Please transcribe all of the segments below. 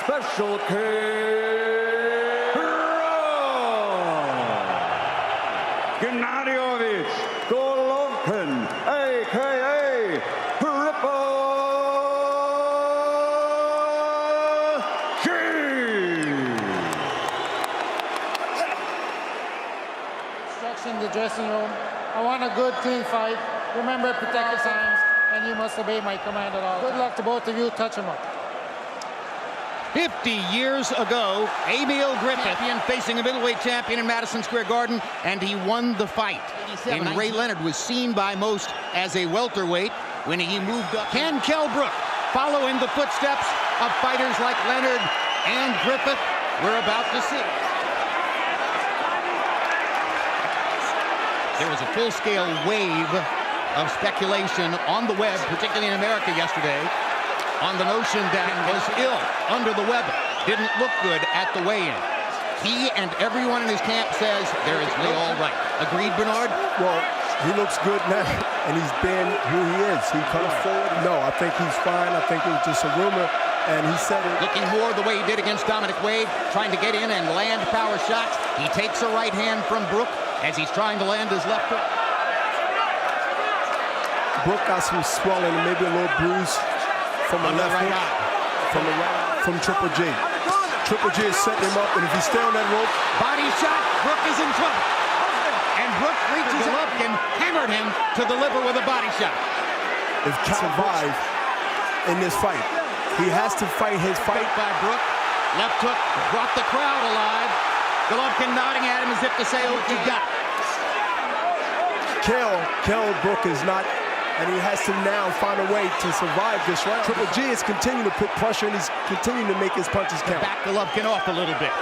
Special K. Gennady Golovkin, a.k.a. Instruction in the dressing room. I want a good, clean fight. Remember, protect your signs, and you must obey my command at all. Good luck to both of you. Touch them up. 50 years ago, Emil Griffith facing a middleweight champion in Madison Square Garden, and he won the fight. And Ray Leonard was seen by most as a welterweight when he moved up. Can Kell Brook follow in the footsteps of fighters like Leonard and Griffith? We're about to see. There was a full-scale wave of speculation on the web, particularly in America yesterday, on the notion that he was ill under the weather, didn't look good at the weigh-in. He and everyone in his camp says there is all right. Agreed, Bernard? Well, he looks good now, and he's been who he is. He comes forward. No, I think he's fine. I think it was just a rumor, and he said it. Looking more the way he did against Dominic Wade, trying to get in and land power shots. He takes a right hand from Brook as he's trying to land his left hook. Brook got some swelling, maybe a little bruise from the left hook, from Triple G. Triple G is setting him up, and if he stay on that rope, body shot, Brook is in trouble. And Brook reaches up and hammered him to the liver with a body shot. If Kell survive in this fight, he has to fight his fight. By Brook, left hook brought the crowd alive. Golovkin nodding at him as if to say, "Oh, you got it." Kell Brook is not, and he has to now find a way to survive this round. Triple G is continuing to put pressure, and he's continuing to make his punches count. Back Golovkin off a little bit.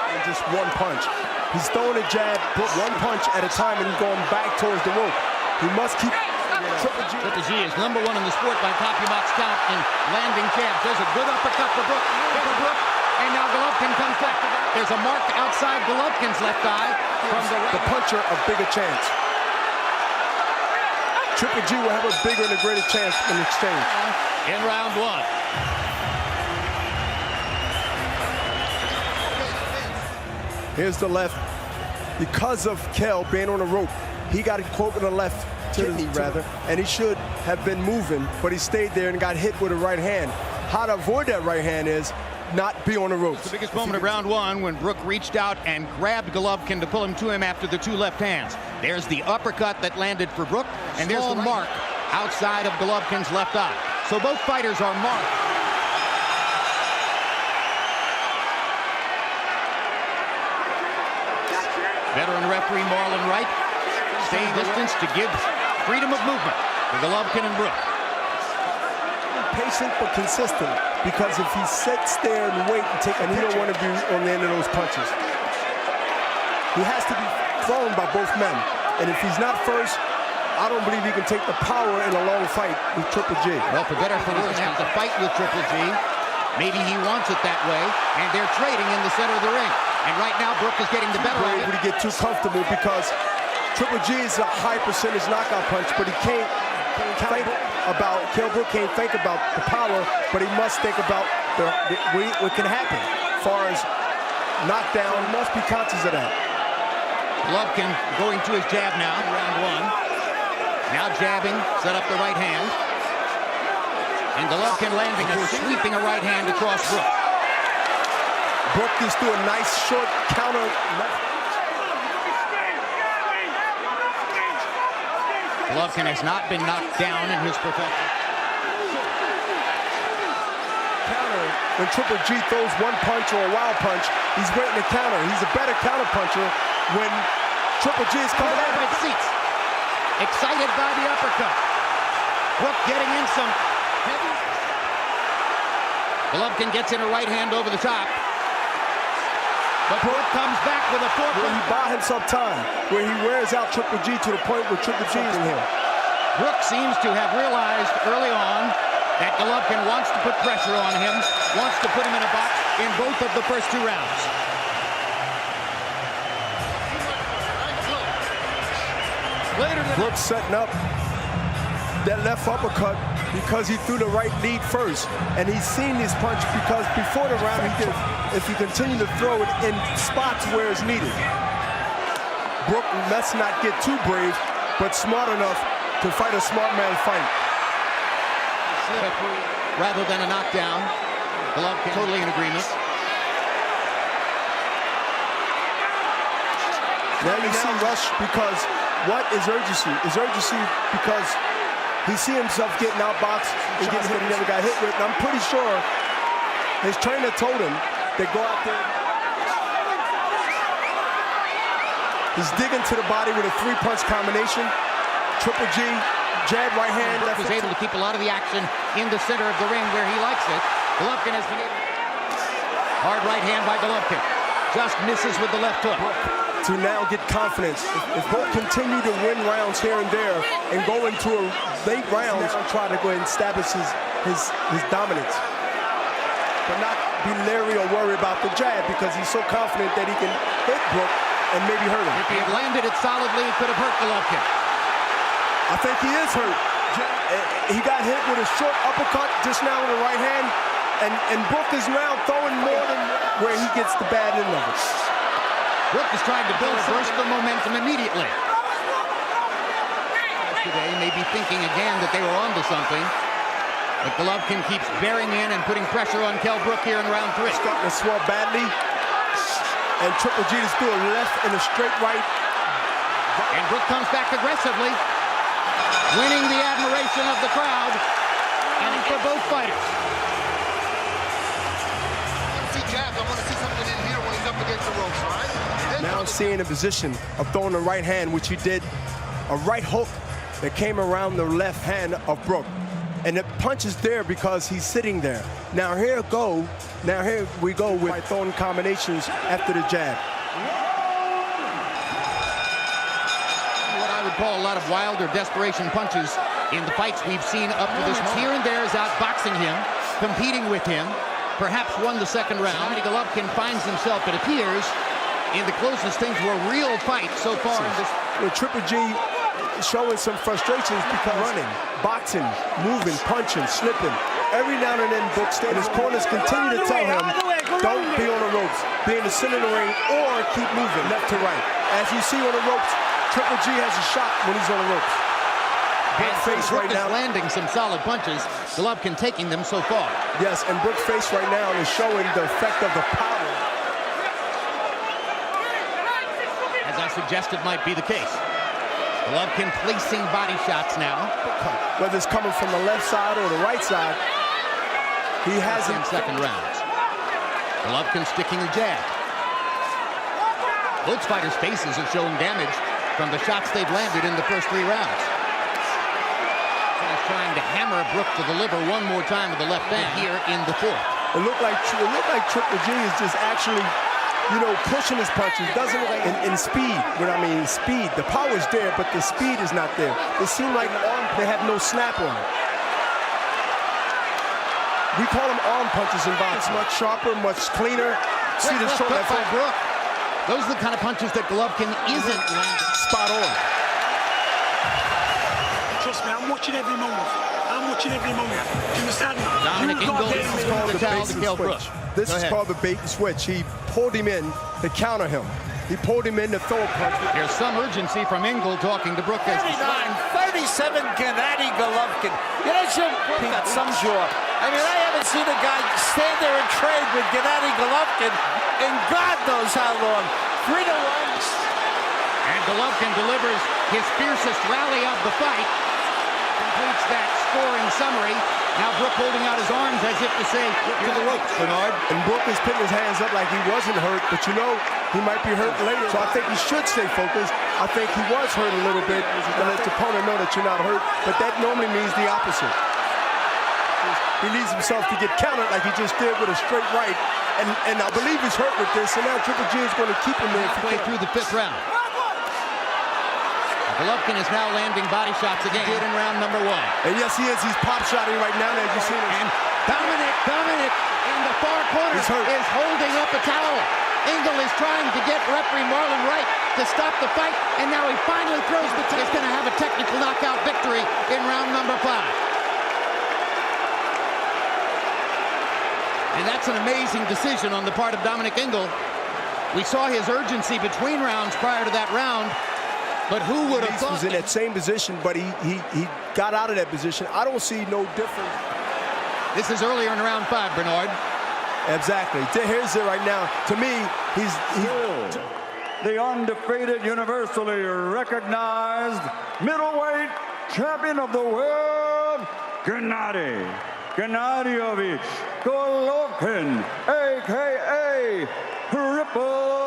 And just one punch. He's throwing a jab, put one punch at a time, and going back towards the rope. He must keep Triple G is #1 in the sport by CompuBox count in landing jabs. There's a good uppercut for Brook. And now Golovkin comes back. There's a mark outside Golovkin's left eye. From the puncher a bigger chance. Triple G will have a bigger and a greater chance in exchange. In round one. Here's the left. Because of Kell being on the rope, he got a quote with the left kidney, rather, and he should have been moving, but he stayed there and got hit with a right hand. How to avoid that right hand is not be on the ropes. The biggest moment of round one when Brook reached out and grabbed Golovkin to pull him to him after the two left hands. There's the uppercut that landed for Brook, and there's the mark outside of Golovkin's left eye. So both fighters are marked. Veteran referee Marlon Wright staying distance to give freedom of movement to Golovkin and Brook. Patient but consistent, because if he sits there and wait and take a picture, he don't want to be on the end of those punches. He has to be thrown by both men, and if he's not first, I don't believe he can take the power in a long fight with Triple G. Well, for better or for worse, he's a fight with Triple G. Maybe he wants it that way, and they're trading in the center of the ring. And right now, Brook is getting the better of it. Able to get too comfortable because Triple G is a high percentage knockout punch, but he can't think about, Kell Brook can't think about the power, but he must think about what can happen. As far as knockdown, he must be conscious of that. Golovkin going to his jab now, round one. Now jabbing, set up the right hand. And Golovkin landing sweeping a right hand across Brook. Brook just threw a nice short counter. Golovkin has not been knocked down in his profession. Counter. When Triple G throws one punch or a wild punch, he's waiting to counter. He's a better counter puncher when Triple G is coming out of his seats. Excited by the uppercut. Brook getting in some heavy. Golovkin gets in a right hand over the top. But Brook comes back with a forepunch. He bought himself time, where he wears out Triple G to the point where Triple G is in him. Brook seems to have realized early on that Golovkin wants to put pressure on him, wants to put him in a box in both of the first two rounds. Brook setting up that left uppercut because he threw the right lead first. And he's seen this punch because before the round, he did, if you continue to throw it in spots where it's needed. Brook must not get too brave, but smart enough to fight a smart man fight. Rather than a knockdown. Golovkin totally in agreement. Now you see Rush because what is urgency? Is urgency because he see himself getting outboxed and getting hit he never got hit with. And I'm pretty sure his trainer told him to go out there. He's digging to the body with a 3-punch combination. Triple G, jab, right hand. Brook was able to keep a lot of the action in the center of the ring where he likes it. Golovkin has been able. Hard right hand by Golovkin. Just misses with the left hook. To now get confidence. If Brook continue to win rounds here and there and go into a late rounds, I'll try to go ahead and establish his dominance. But not be leery or worry about the jab because he's so confident that he can hit Brook and maybe hurt him. If he had landed it solidly, he could have hurt Golovkin. I think he is hurt. He got hit with a short uppercut just now with the right hand, and Brook is now throwing more than where he gets the bad end of it. Brook is trying to build a burst of momentum immediately. Today may be thinking again that they were onto something. But Golovkin keeps bearing in and putting pressure on Kell Brook here in round 3. Starting to swell badly. And Triple G just threw a left and a straight right. And Brook comes back aggressively, winning the admiration of the crowd and for both fighters. I want to see jabs. I want to see something in here when he's up against the ropes, all right? Now seeing a position of throwing the right hand, which he did, a right hook that came around the left hand of Brook. And the punch is there because he's sitting there. Now here we go with throwing combinations after the jab. What I would call a lot of wild or desperation punches in the fights we've seen up to this moment. Here and there is outboxing him, competing with him, perhaps won the second round. Gennady Golovkin finds himself, it appears, in the closest thing to a real fight so far in this. With Triple G showing some frustrations because running, boxing, moving, punching, slipping. Every now and then Brook and his corners continue to tell him, don't be on the ropes, be in the center of the ring or keep moving left to right. As you see on the ropes, Triple G has a shot when he's on the ropes. And face Brook right now. is landing some solid punches, Golovkin taking them so far. Yes, and Brook's face right now is showing the effect of the power. As I suggested might be the case. Golovkin placing body shots now. Whether it's coming from the left side or the right side, he has in second rounds. Golovkin sticking a jab. Both fighters' faces are showing damage from the shots they've landed in the first 3 rounds. He's trying to hammer Brook to the liver one more time with the left hand here in the 4th. It looked like Triple G is just actually, you know, pushing his punches. Doesn't look like in speed. What I mean, speed. The power is there, but the speed is not there. It seemed like they have no snap on it. We call them arm punches in boxing. Much sharper, much cleaner. See the shoulder by Brook. Those are the kind of punches that Golovkin isn't landing. Spot on. Trust me, I'm watching every moment. I'm watching every moment. Do you understand? Dominic Ingle This is called the bait and switch. This is called the bait and switch. He pulled him in to counter him. He pulled him in to throw a punch. There's some urgency from Ingle talking to Brook. 39-37 Gennady Golovkin. You know, Brook got some jaw. I mean, I haven't seen a guy stand there and trade with Gennady Golovkin in God knows how long. 3-1. And Golovkin delivers his fiercest rally of the fight. Completes that scoring summary. Now Brook holding out his arms as if to say, to the ropes, Bernard. And Brook is putting his hands up like he wasn't hurt, but you know, he might be hurt later. So I think he should stay focused. I think he was hurt a little bit to let the opponent know that you're not hurt, but that normally means the opposite. He leaves himself to get countered like he just did with a straight right. And I believe he's hurt with this, and now Triple G is going to keep him there. Halfway through the 5th round. Golovkin is now landing body shots again. He did in round number 1. And yes, he is. He's pop-shotting right now, as you see. And Dominic in the far corner is holding up a towel. Ingle is trying to get referee Marlon Wright to stop the fight, and now he finally throws the towel. He's going to have a technical knockout victory in round number 5. And that's an amazing decision on the part of Dominic Ingle. We saw his urgency between rounds prior to that round, but who would have thought? He was in that same position, but he got out of that position. I don't see no difference. This is earlier in round 5, Bernard. Exactly. Here's it right now. To me, he's the undefeated, universally recognized middleweight champion of the world, Gennady Golovkin, a.k.a. Triple